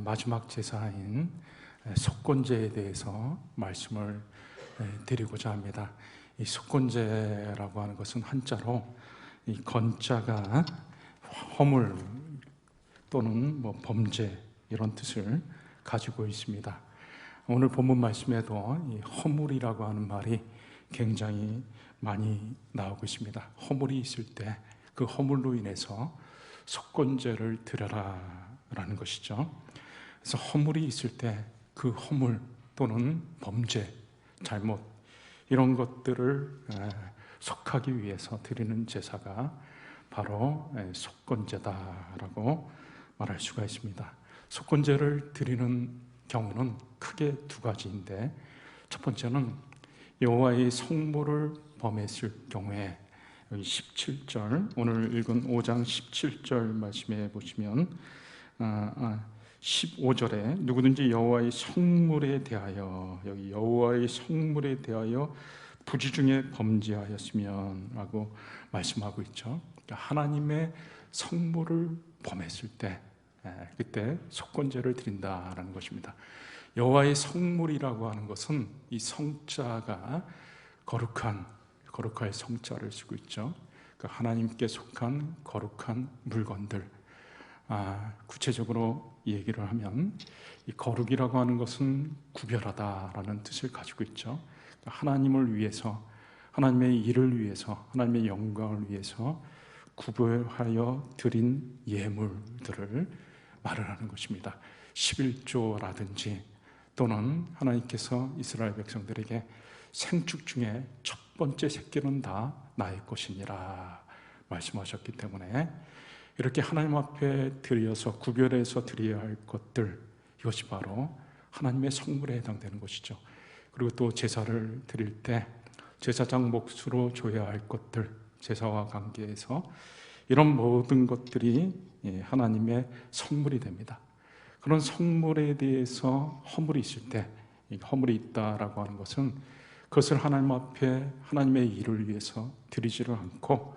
마지막 제사인 속건제에 대해서 말씀을 드리고자 합니다. 이 속건제라고 하는 것은 한자로 이 건자가 허물 또는 범죄 이런 뜻을 가지고 있습니다. 오늘 본문 말씀에도 이 허물이라고 하는 말이 굉장히 많이 나오고 있습니다. 허물이 있을 때 그 허물로 인해서 속건제를 드려라 라는 것이죠. 그래서 허물이 있을 때 그 허물 또는 범죄, 잘못 이런 것들을 속하기 위해서 드리는 제사가 바로 속건제다라고 말할 수가 있습니다. 속건제를 드리는 경우는 크게 두 가지인데, 첫 번째는 여호와의 성물을 범했을 경우에, 여기 17절, 오늘 읽은 5장 17절 말씀에 보시면 15절에 누구든지 여호와의 성물에 대하여, 여기 여호와의 성물에 대하여 부지 중에 범죄하였으면 라고 말씀하고 있죠. 그러니까 하나님의 성물을 범했을 때 그때 속건제를 드린다라는 것입니다. 여호와의 성물이라고 하는 것은 이 성자가 거룩할 성자를 쓰고 있죠. 그러니까 하나님께 속한 거룩한 물건들. 구체적으로 얘기를 하면 이 거룩이라고 하는 것은 구별하다라는 뜻을 가지고 있죠. 그러니까 하나님을 위해서, 하나님의 일을 위해서, 하나님의 영광을 위해서 구별하여 드린 예물들을 말을 하는 것입니다. 11조라든지 또는 하나님께서 이스라엘 백성들에게 생축 중에 첫 번째 새끼는 다 나의 것이니라 말씀하셨기 때문에 이렇게 하나님 앞에 드려서 구별해서 드려야 할 것들, 이것이 바로 하나님의 성물에 해당되는 것이죠. 그리고 또 제사를 드릴 때 제사장 몫으로 줘야 할 것들, 제사와 관계해서 이런 모든 것들이 하나님의 성물이 됩니다. 그런 성물에 대해서 허물이 있을 때, 허물이 있다라고 하는 것은 그것을 하나님 앞에 하나님의 일을 위해서 드리지를 않고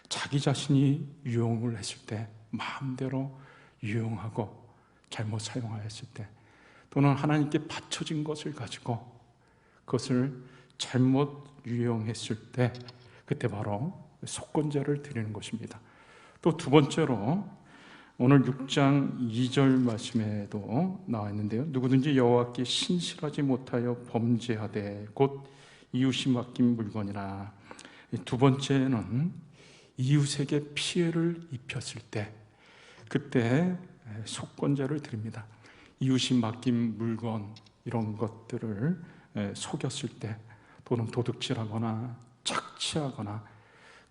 자기 자신이 유용을 했을 때, 마음대로 유용하고 잘못 사용하였을 때, 또는 하나님께 바쳐진 것을 가지고 그것을 잘못 유용했을 때, 그때 바로 속건제를 드리는 것입니다. 또 두 번째로 오늘 6장 2절 말씀에도 나와 있는데요, 누구든지 여호와께 신실하지 못하여 범죄하되 곧 이웃이 맡긴 물건이나, 두 번째는 이웃에게 피해를 입혔을 때, 그때 속건제를 드립니다. 이웃이 맡긴 물건 이런 것들을 속였을 때, 또는 도둑질하거나 착취하거나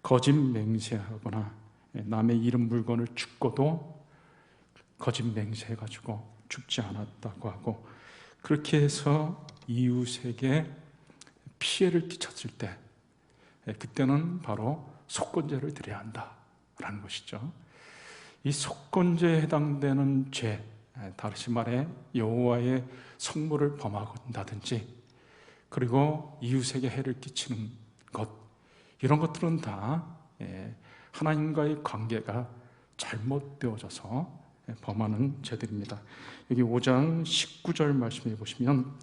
거짓 맹세하거나 남의 잃은 물건을 죽고도 거짓 맹세해가지고 죽지 않았다고 하고, 그렇게 해서 이웃에게 피해를 끼쳤을 때, 그때는 바로 속건제를 드려야 한다라는 것이죠. 이 속건제에 해당되는 죄, 다시 말해 여호와의 성물을 범한다든지 그리고 이웃에게 해를 끼치는 것, 이런 것들은 다 하나님과의 관계가 잘못되어져서 범하는 죄들입니다. 여기 5장 19절 말씀해 보시면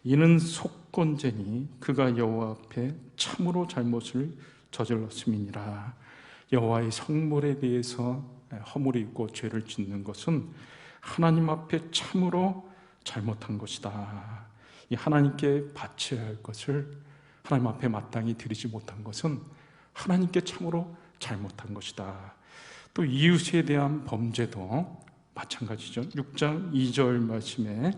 이는 속건제니 그가 여호와 앞에 참으로 잘못을 저질렀음이니라. 여호와의 성물에 대해서 허물이 있고 죄를 짓는 것은 하나님 앞에 참으로 잘못한 것이다. 이 하나님께 바쳐야 할 것을 하나님 앞에 마땅히 드리지 못한 것은 하나님께 참으로 잘못한 것이다. 또 이웃에 대한 범죄도 마찬가지죠. 6장 2절 말씀에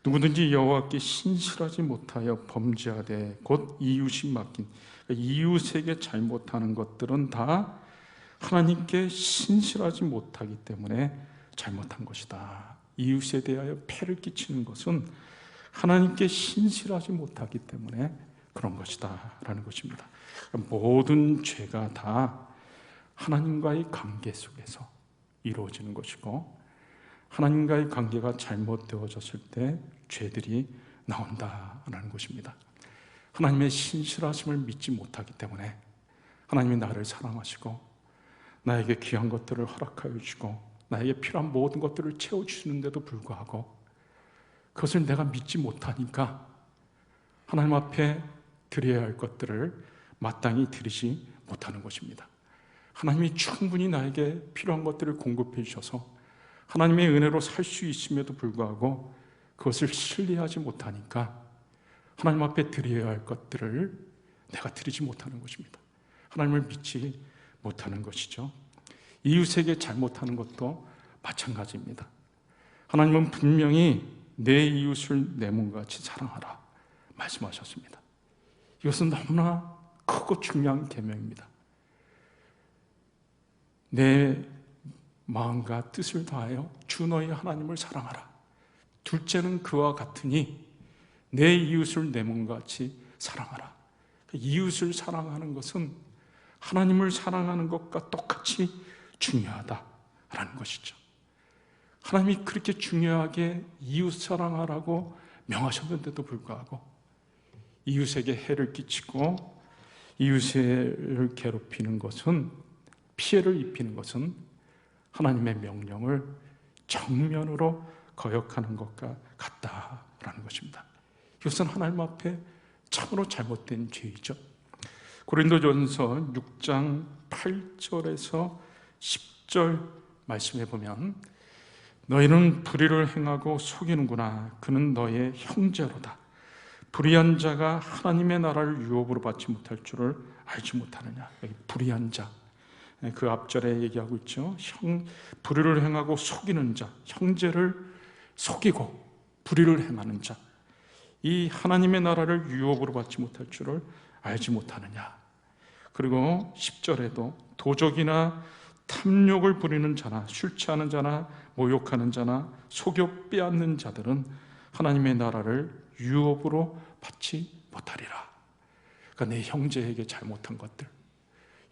누구든지 여호와께 신실하지 못하여 범죄하되 곧 이웃이 맡긴, 이웃에게 잘못하는 것들은 다 하나님께 신실하지 못하기 때문에 잘못한 것이다. 이웃에 대하여 폐를 끼치는 것은 하나님께 신실하지 못하기 때문에 그런 것이다 라는 것입니다. 모든 죄가 다 하나님과의 관계 속에서 이루어지는 것이고, 하나님과의 관계가 잘못되어졌을 때 죄들이 나온다라는 것입니다. 하나님의 신실하심을 믿지 못하기 때문에 하나님이 나를 사랑하시고 나에게 귀한 것들을 허락하여 주고 나에게 필요한 모든 것들을 채워주시는데도 불구하고 그것을 내가 믿지 못하니까 하나님 앞에 드려야 할 것들을 마땅히 드리지 못하는 것입니다. 하나님이 충분히 나에게 필요한 것들을 공급해 주셔서 하나님의 은혜로 살 수 있음에도 불구하고 그것을 신뢰하지 못하니까 하나님 앞에 드려야 할 것들을 내가 드리지 못하는 것입니다. 하나님을 믿지 못하는 것이죠. 이웃에게 잘못하는 것도 마찬가지입니다. 하나님은 분명히 내 이웃을 내 몸같이 사랑하라 말씀하셨습니다. 이것은 너무나 크고 중요한 계명입니다. 내 마음과 뜻을 다하여 주 너희 하나님을 사랑하라. 둘째는 그와 같으니 내 이웃을 내 몸같이 사랑하라. 이웃을 사랑하는 것은 하나님을 사랑하는 것과 똑같이 중요하다라는 것이죠. 하나님이 그렇게 중요하게 이웃 사랑하라고 명하셨는데도 불구하고 이웃에게 해를 끼치고 이웃을 괴롭히는 것은, 피해를 입히는 것은 하나님의 명령을 정면으로 거역하는 것과 같다라는 것입니다. 이것은 하나님 앞에 참으로 잘못된 죄이죠. 고린도전서 6장 8절에서 10절 말씀해 보면 너희는 불의를 행하고 속이는구나. 그는 너의 형제로다. 불의한 자가 하나님의 나라를 유업으로 받지 못할 줄을 알지 못하느냐. 여기 불의한 자, 그 앞절에 얘기하고 있죠. 불의를 행하고 속이는 자, 형제를 속이고 불의를 행하는 자, 이 하나님의 나라를 유업으로 받지 못할 줄을 알지 못하느냐. 그리고 10절에도 도적이나 탐욕을 부리는 자나 술 취하는 자나 모욕하는 자나 속여 빼앗는 자들은 하나님의 나라를 유업으로 받지 못하리라. 그러니까 내 형제에게 잘못한 것들,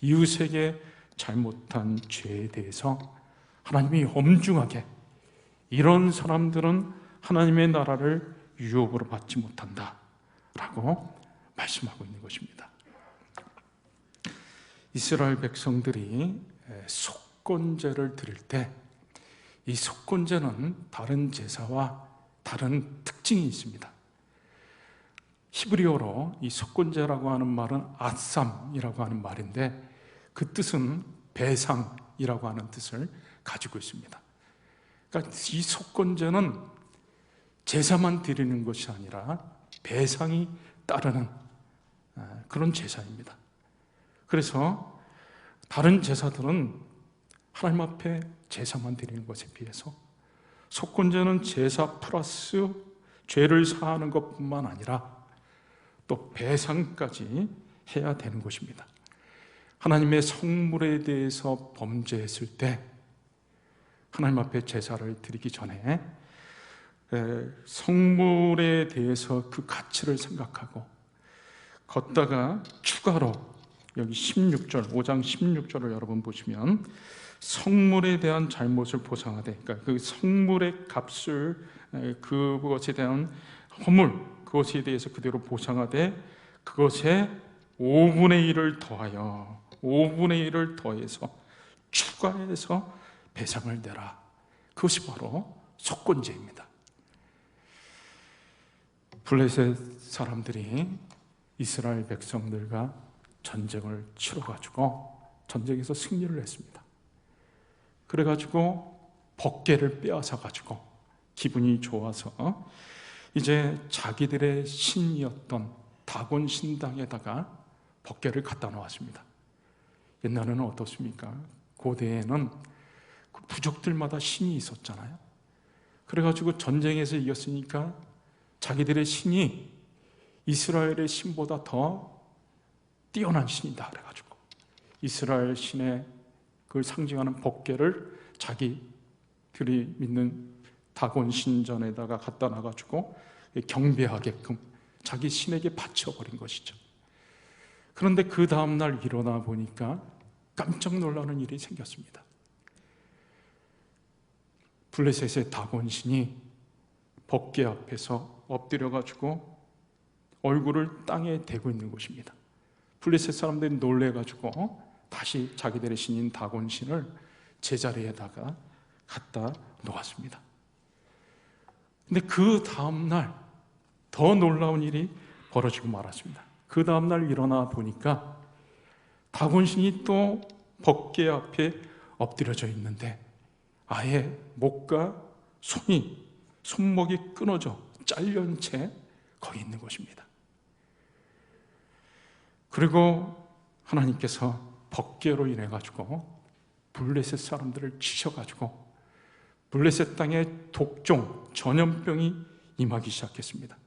이웃에게 잘못한 죄에 대해서 하나님이 엄중하게 이런 사람들은 하나님의 나라를 유업으로 받지 못한다 라고 말씀하고 있는 것입니다. 이스라엘 백성들이 속건제를 드릴 때 이 속건제는 다른 제사와 다른 특징이 있습니다. 히브리어로 이 속건제라고 하는 말은 아쌈이라고 하는 말인데 그 뜻은 배상이라고 하는 뜻을 가지고 있습니다. 그러니까 이 속건제는 제사만 드리는 것이 아니라 배상이 따르는 그런 제사입니다. 그래서 다른 제사들은 하나님 앞에 제사만 드리는 것에 비해서 속건제는 제사 플러스 죄를 사하는 것뿐만 아니라 또 배상까지 해야 되는 것입니다. 하나님의 성물에 대해서 범죄했을 때 하나님 앞에 제사를 드리기 전에 성물에 대해서 그 가치를 생각하고 걷다가 추가로 여기 16절, 5장 16절을 여러분 보시면 성물에 대한 잘못을 보상하되, 그러니까 그 성물의 값을, 그것에 대한 허물, 그것에 대해서 그대로 보상하되 그것에 5분의 1을 더하여 5분의 1을 더해서 추가해서 배상을 내라. 그것이 바로 속건제입니다. 블레셋 사람들이 이스라엘 백성들과 전쟁을 치러가지고 전쟁에서 승리를 했습니다. 그래가지고 법궤를 빼앗아가지고 기분이 좋아서 이제 자기들의 신이었던 다곤 신당에다가 법궤를 갖다 놓았습니다. 옛날에는 어떻습니까? 고대에는 그 부족들마다 신이 있었잖아요. 그래가지고 전쟁에서 이겼으니까 자기들의 신이 이스라엘의 신보다 더 뛰어난 신이다 그래가지고 이스라엘 신의 그걸 상징하는 법궤를 자기들이 믿는 다곤 신전에다가 갖다 놔가지고 경배하게끔 자기 신에게 바쳐버린 것이죠. 그런데 그 다음날 일어나 보니까 깜짝 놀라는 일이 생겼습니다. 블레셋의 다곤 신이 법궤 앞에서 엎드려가지고 얼굴을 땅에 대고 있는 것입니다. 블레셋 사람들이 놀래가지고 다시 자기들의 신인 다곤 신을 제자리에다가 갖다 놓았습니다. 근데 그 다음날 더 놀라운 일이 벌어지고 말았습니다. 그 다음날 일어나 보니까 다곤신이 또 법궤 앞에 엎드려져 있는데 아예 목과 손목이 끊어져 잘린 채 거기 있는 것입니다. 그리고 하나님께서 법궤로 인해 가지고 블레셋 사람들을 치셔가지고 블레셋 땅에 독종, 전염병이 임하기 시작했습니다.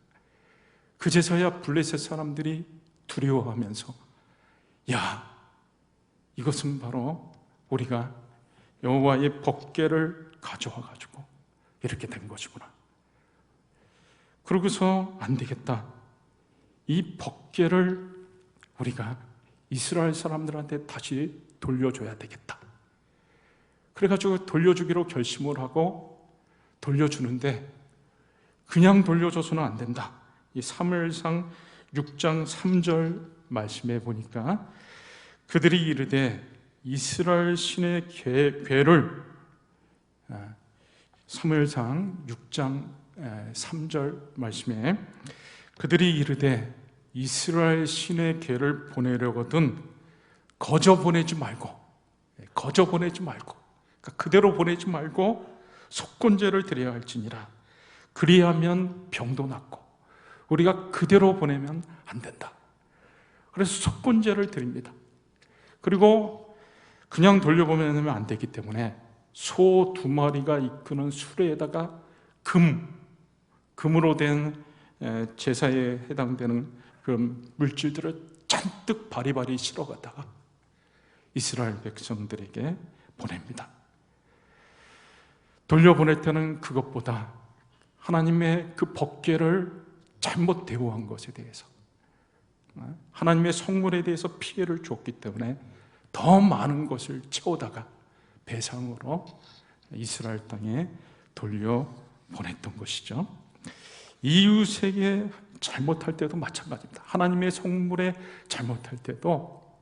그제서야 블레셋 사람들이 두려워하면서 야, 이것은 바로 우리가 여호와의 법궤를 가져와 가지고 이렇게 된 것이구나. 그러고서 안 되겠다. 이 법궤를 우리가 이스라엘 사람들한테 다시 돌려줘야 되겠다. 그래가지고 돌려주기로 결심을 하고 돌려주는데 그냥 돌려줘서는 안 된다. 이 사무엘상 6장 3절 말씀에 보니까 그들이 이르되 이스라엘 신의 궤를 사무엘상 6장 3절 말씀에 그들이 이르되 이스라엘 신의 궤를 보내려거든 거저 보내지 말고 그러니까 그대로 보내지 말고 속건제를 드려야 할지니라. 그리하면 병도 낫고 우리가 그대로 보내면 안 된다. 그래서 속건제를 드립니다. 그리고 그냥 돌려보내면 안 되기 때문에 소 2마리가 이끄는 수레에다가 금으로 된 제사에 해당되는 그런 물질들을 잔뜩 바리바리 실어가다가 이스라엘 백성들에게 보냅니다. 돌려보낼 때는 그것보다 하나님의 그 법궤를 잘못 대우한 것에 대해서 하나님의 성물에 대해서 피해를 줬기 때문에 더 많은 것을 채우다가 배상으로 이스라엘 땅에 돌려보냈던 것이죠. 이웃에게 잘못할 때도 마찬가지입니다. 하나님의 성물에 잘못할 때도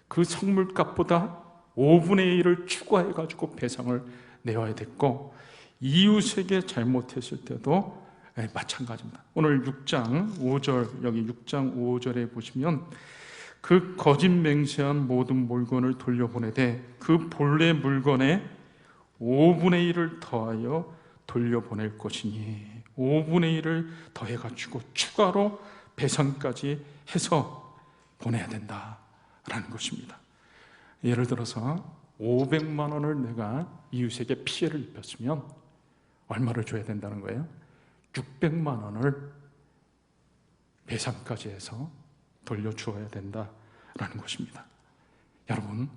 그 성물값보다 5분의 1을 추가해가지고 배상을 내와야 됐고 이웃에게 잘못했을 때도 마찬가지입니다. 오늘 6장 5절 여기 6장 5절에 보시면 그 거짓 맹세한 모든 물건을 돌려보내되 그 본래 물건에 5분의 1을 더하여 돌려보낼 것이니 5분의 1을 더해가지고 추가로 배상까지 해서 보내야 된다라는 것입니다. 예를 들어서 500만 원을 내가 이웃에게 피해를 입혔으면 얼마를 줘야 된다는 거예요? 600만 원을 배상까지 해서 돌려주어야 된다라는 것입니다. 여러분,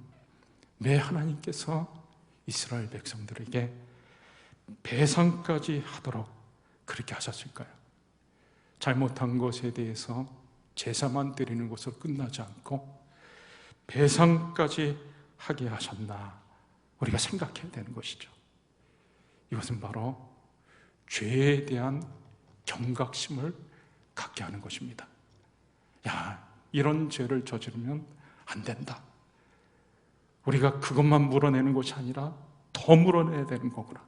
왜 하나님께서 이스라엘 백성들에게 배상까지 하도록 그렇게 하셨을까요? 잘못한 것에 대해서 제사만 드리는 것으로 끝나지 않고 배상까지 하게 하셨나 우리가 생각해야 되는 것이죠. 이것은 바로 죄에 대한 경각심을 갖게 하는 것입니다. 야, 이런 죄를 저지르면 안 된다. 우리가 그것만 물어내는 것이 아니라 더 물어내야 되는 거구나.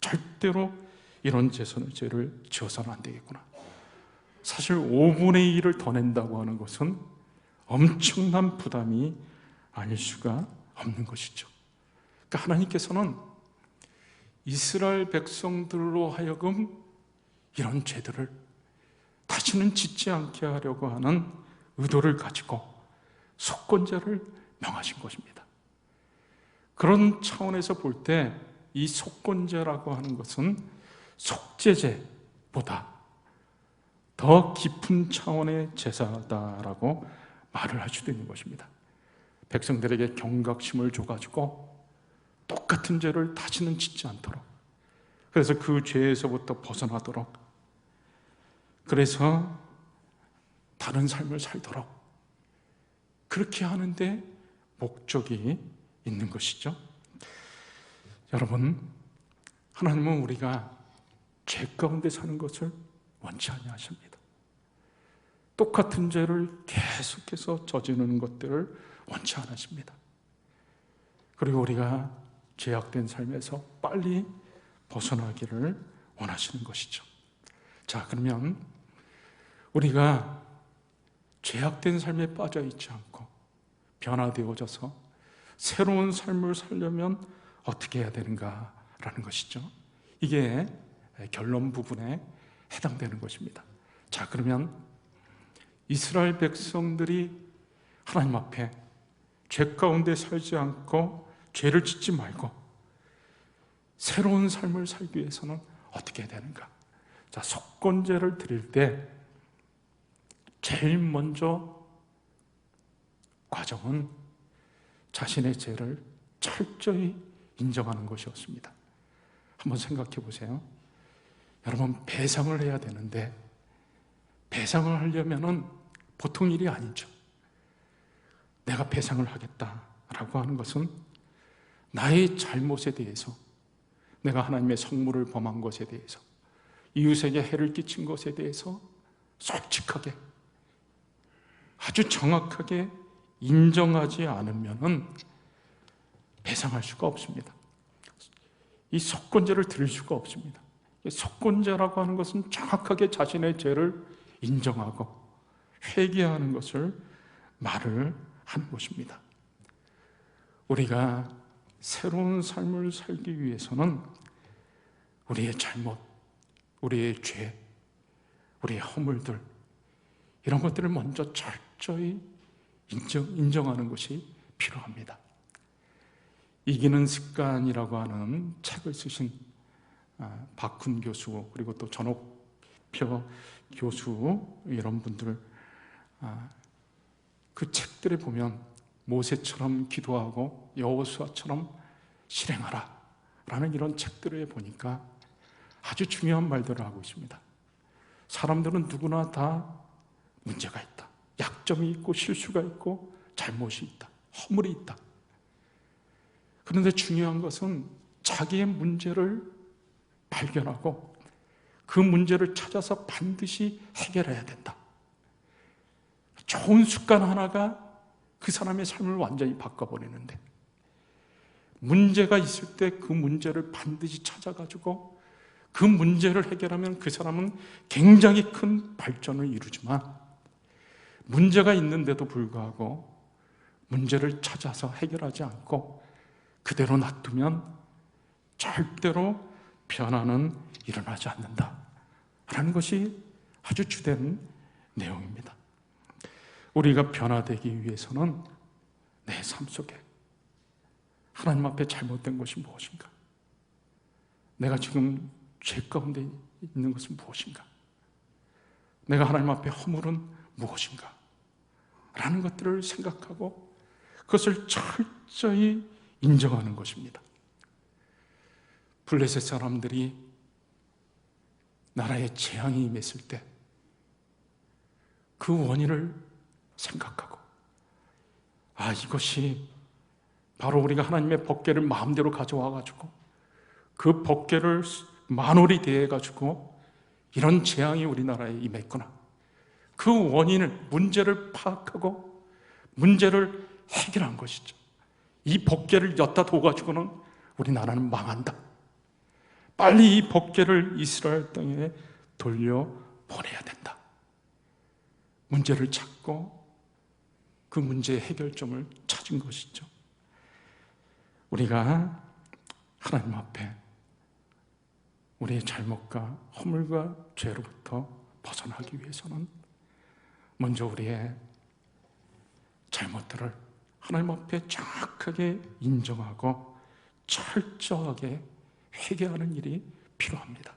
절대로 이런 죄를 지어서는 안 되겠구나. 사실 5분의 1을 더 낸다고 하는 것은 엄청난 부담이 아닐 수가 없는 것이죠. 그러니까 하나님께서는 이스라엘 백성들로 하여금 이런 죄들을 다시는 짓지 않게 하려고 하는 의도를 가지고 속건제를 명하신 것입니다. 그런 차원에서 볼 때 이 속건제라고 하는 것은 속죄제보다 더 깊은 차원의 제사다라고 말을 할 수도 있는 것입니다. 백성들에게 경각심을 줘가지고 똑같은 죄를 다시는 짓지 않도록, 그래서 그 죄에서부터 벗어나도록, 그래서 다른 삶을 살도록 그렇게 하는데 목적이 있는 것이죠. 여러분, 하나님은 우리가 죄 가운데 사는 것을 원치 아니하십니다. 똑같은 죄를 계속해서 저지르는 것들을 원치 않으십니다. 그리고 우리가 죄악된 삶에서 빨리 벗어나기를 원하시는 것이죠. 자, 그러면 우리가 죄악된 삶에 빠져 있지 않고 변화되어져서 새로운 삶을 살려면 어떻게 해야 되는가라는 것이죠. 이게 결론 부분에 해당되는 것입니다. 자, 그러면 이스라엘 백성들이 하나님 앞에 죄 가운데 살지 않고 죄를 짓지 말고 새로운 삶을 살기 위해서는 어떻게 해야 되는가? 자, 속건제를 드릴 때 제일 먼저 과정은 자신의 죄를 철저히 인정하는 것이었습니다. 한번 생각해 보세요. 여러분, 배상을 해야 되는데 배상을 하려면은 보통 일이 아니죠. 내가 배상을 하겠다라고 하는 것은 나의 잘못에 대해서, 내가 하나님의 성물을 범한 것에 대해서, 이웃에게 해를 끼친 것에 대해서 솔직하게, 아주 정확하게 인정하지 않으면은 배상할 수가 없습니다. 이 속건제를 드릴 수가 없습니다. 속건제라고 하는 것은 정확하게 자신의 죄를 인정하고 회개하는 것을 말을 하는 것입니다. 우리가 새로운 삶을 살기 위해서는 우리의 잘못, 우리의 죄, 우리의 허물들, 이런 것들을 먼저 철저히 인정하는 것이 필요합니다. 이기는 습관이라고 하는 책을 쓰신 박훈 교수, 그리고 또 전옥표 교수, 이런 분들, 그 책들에 보면 모세처럼 기도하고 여호수아처럼 실행하라 라는 이런 책들에 보니까 아주 중요한 말들을 하고 있습니다. 사람들은 누구나 다 문제가 있다. 약점이 있고 실수가 있고 잘못이 있다. 허물이 있다. 그런데 중요한 것은 자기의 문제를 발견하고 그 문제를 찾아서 반드시 해결해야 된다. 좋은 습관 하나가 그 사람의 삶을 완전히 바꿔버리는데, 문제가 있을 때 그 문제를 반드시 찾아가지고 그 문제를 해결하면 그 사람은 굉장히 큰 발전을 이루지만, 문제가 있는데도 불구하고 문제를 찾아서 해결하지 않고 그대로 놔두면 절대로 변화는 일어나지 않는다라는 것이 아주 주된 내용입니다. 우리가 변화되기 위해서는 내 삶 속에 하나님 앞에 잘못된 것이 무엇인가? 내가 지금 죄 가운데 있는 것은 무엇인가? 내가 하나님 앞에 허물은 무엇인가? 라는 것들을 생각하고 그것을 철저히 인정하는 것입니다. 블레셋 사람들이 나라에 재앙이 임했을 때 그 원인을 생각하고, 이것이 바로 우리가 하나님의 법궤를 마음대로 가져와가지고 그 법궤를 만월이 대해가지고 이런 재앙이 우리나라에 임했구나. 그 원인을, 문제를 파악하고 문제를 해결한 것이죠. 이 법궤를 엿다 둬가지고는 우리나라는 망한다. 빨리 이 법궤를 이스라엘 땅에 돌려보내야 된다. 문제를 찾고 그 문제의 해결점을 찾은 것이죠. 우리가 하나님 앞에 우리의 잘못과 허물과 죄로부터 벗어나기 위해서는 먼저 우리의 잘못들을 하나님 앞에 정확하게 인정하고 철저하게 회개하는 일이 필요합니다.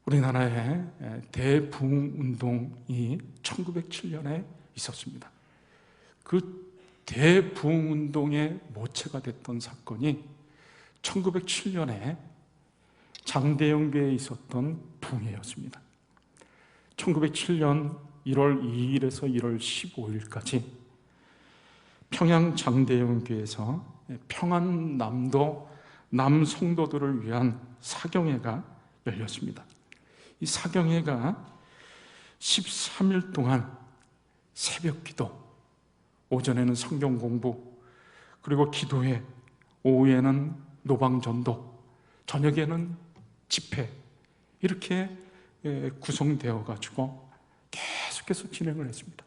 우리나라의 대부흥운동이 1907년에 있었습니다. 그 대부흥운동의 모체가 됐던 사건이 1907년에 장대영교회에 있었던 부흥회였습니다. 1907년 1월 2일에서 1월 15일까지 평양 장대영교회에서 평안남도 남성도들을 위한 사경회가 열렸습니다. 이 사경회가 13일 동안 새벽 기도, 오전에는 성경 공부, 그리고 기도회, 오후에는 노방전도, 저녁에는 집회, 이렇게 구성되어 가지고 계속해서 진행을 했습니다.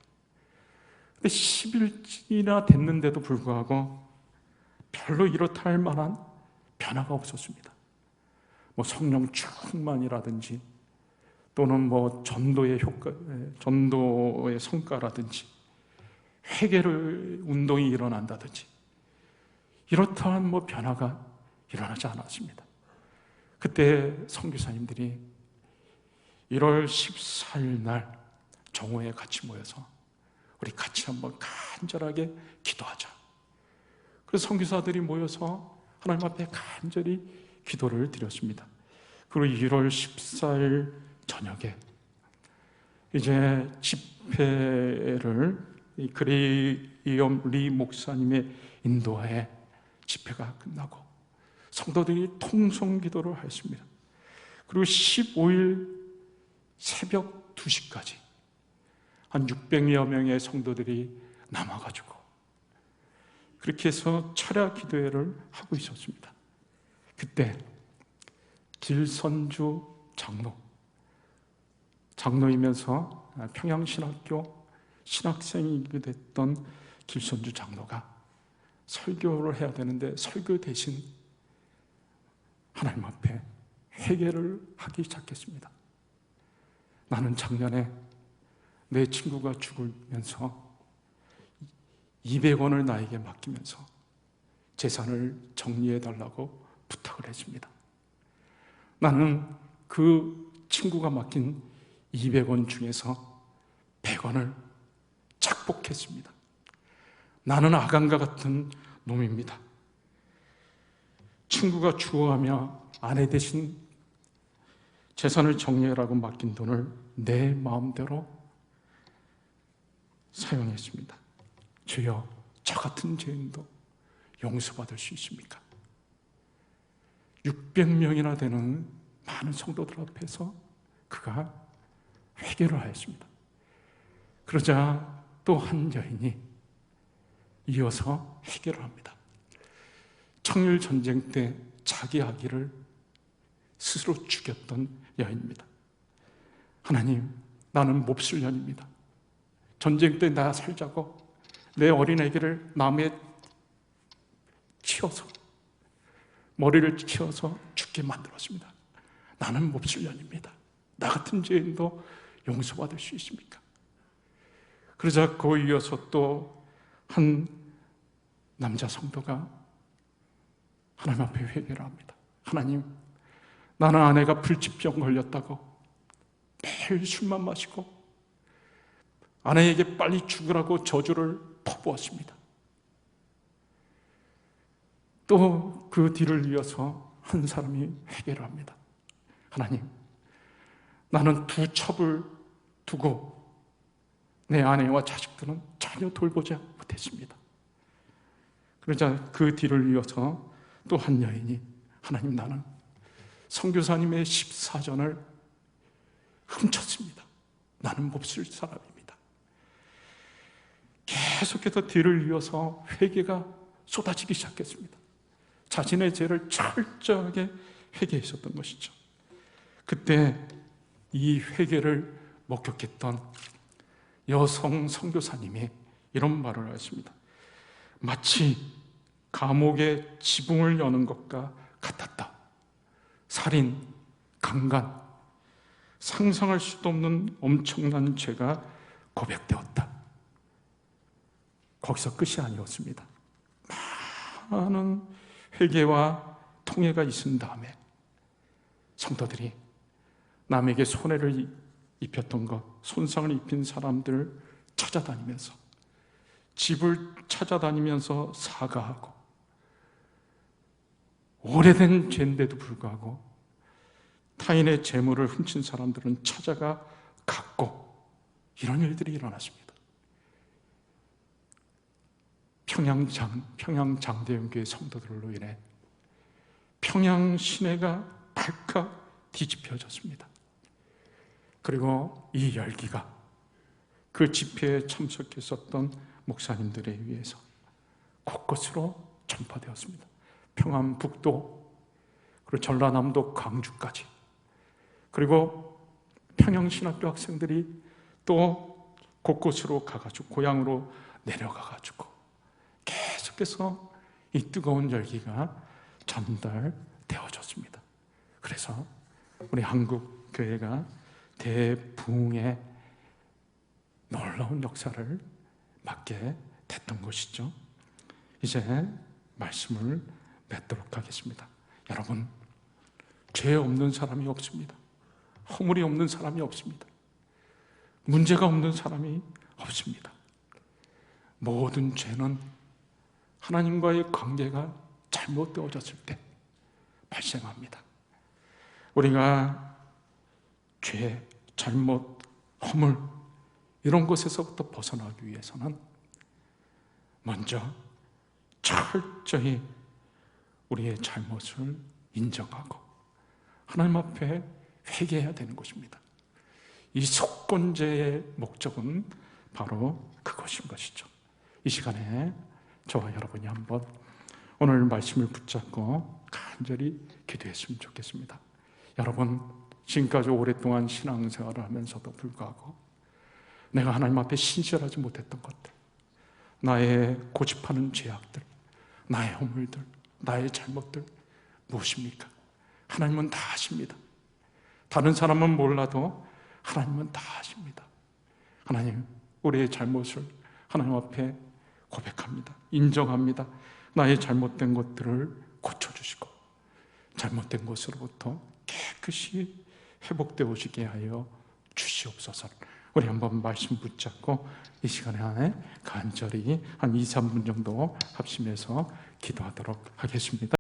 근데 10일이나 됐는데도 불구하고 별로 이렇다 할 만한 변화가 없었습니다. 뭐 성령 충만이라든지 또는 뭐 전도의 효과, 전도의 성과라든지 회개를 운동이 일어난다든지 이렇다한 뭐 변화가 일어나지 않았습니다. 그때 선교사님들이 1월 14일 날 정오에 같이 모여서 우리 같이 한번 간절하게 기도하자. 그래서 선교사들이 모여서 하나님 앞에 간절히 기도를 드렸습니다. 그리고 1월 14일 저녁에 이제 집회를 그레이엄 리 목사님의 인도하에 집회가 끝나고 성도들이 통성 기도를 하였습니다. 그리고 15일 새벽 2시까지 한 600여 명의 성도들이 남아가지고 그렇게 해서 철야 기도회를 하고 있었습니다. 그때 길선주 장로이면서 평양신학교 신학생이기도 했던 길선주 장로가 설교를 해야 되는데 설교 대신 하나님 앞에 회개를 하기 시작했습니다. 나는 작년에 내 친구가 죽으면서 200원을 나에게 맡기면서 재산을 정리해달라고 부탁을 했습니다. 나는 그 친구가 맡긴 200원 중에서 100원을 착복했습니다. 나는 아간과 같은 놈입니다. 친구가 죽어가며 아내 대신 재산을 정리해라고 맡긴 돈을 내 마음대로 사용했습니다. 주여, 저 같은 죄인도 용서받을 수 있습니까? 600명이나 되는 많은 성도들 앞에서 그가 회개를 하였습니다. 그러자 또 한 여인이 이어서 회개를 합니다. 청일 전쟁 때 자기 아기를 스스로 죽였던 여인입니다. 하나님, 나는 몹쓸 년입니다. 전쟁 때 나 살자고 내 어린애기를 나무에 치어서 머리를 치어서 죽게 만들었습니다. 나는 몹쓸 년입니다. 나 같은 죄인도 용서받을 수 있습니까? 그러자 그 이어서 또 한 남자 성도가 하나님 앞에 회개를 합니다. 하나님, 나는 아내가 불치병 걸렸다고 매일 술만 마시고 아내에게 빨리 죽으라고 저주를 퍼부었습니다. 또 그 뒤를 이어서 한 사람이 회개를 합니다. 하나님, 나는 두 첩을 두고 내 아내와 자식들은 전혀 돌보지 못했습니다. 그러자 그 뒤를 이어서 또 한 여인이 하나님, 나는 선교사님의 14전을 훔쳤습니다. 나는 몹쓸 사람입니다. 계속해서 뒤를 이어서 회개가 쏟아지기 시작했습니다. 자신의 죄를 철저하게 회개했었던 것이죠. 그때 이 회개를 목격했던 여성 선교사님이 이런 말을 하였습니다. 마치 감옥의 지붕을 여는 것과 같았다. 살인, 강간, 상상할 수도 없는 엄청난 죄가 고백되었다. 거기서 끝이 아니었습니다. 많은 회개와 통회가 있은 다음에 성도들이 남에게 손해를 입혔던 것, 손상을 입힌 사람들을 찾아다니면서 집을 찾아다니면서 사과하고 오래된 죄인데도 불구하고 타인의 재물을 훔친 사람들은 찾아가 갚고 이런 일들이 일어났습니다. 평양장대연교회 성도들로 인해 평양 시내가 발칵 뒤집혀졌습니다. 그리고 이 열기가 그 집회에 참석했었던 목사님들에 의해서 곳곳으로 전파되었습니다. 평안북도, 그리고 전라남도 광주까지, 그리고 평양신학교 학생들이 또 곳곳으로 가가지고 고향으로 내려가가지고 계속해서 이 뜨거운 열기가 전달되어졌습니다. 그래서 우리 한국 교회가 대부흥의 놀라운 역사를 맡게 됐던 것이죠. 이제 말씀을 맺도록 하겠습니다. 여러분, 죄 없는 사람이 없습니다. 허물이 없는 사람이 없습니다. 문제가 없는 사람이 없습니다. 모든 죄는 하나님과의 관계가 잘못되어졌을 때 발생합니다. 우리가 죄, 잘못, 허물 이런 것에서부터 벗어나기 위해서는 먼저 철저히 우리의 잘못을 인정하고 하나님 앞에 회개해야 되는 것입니다. 이 속건제의 목적은 바로 그것인 것이죠. 이 시간에 저와 여러분이 한번 오늘 말씀을 붙잡고 간절히 기도했으면 좋겠습니다. 여러분, 지금까지 오랫동안 신앙생활을 하면서도 불구하고 내가 하나님 앞에 신실하지 못했던 것들, 나의 고집하는 죄악들, 나의 허물들, 나의 잘못들 무엇입니까? 하나님은 다 아십니다. 다른 사람은 몰라도 하나님은 다 아십니다. 하나님, 우리의 잘못을 하나님 앞에 고백합니다. 인정합니다. 나의 잘못된 것들을 고쳐주시고 잘못된 것으로부터 깨끗이 회복되어지게 하여 주시옵소서. 우리 한번 말씀 붙잡고 이 시간에 안에 간절히 한 2, 3분 정도 합심해서 기도하도록 하겠습니다.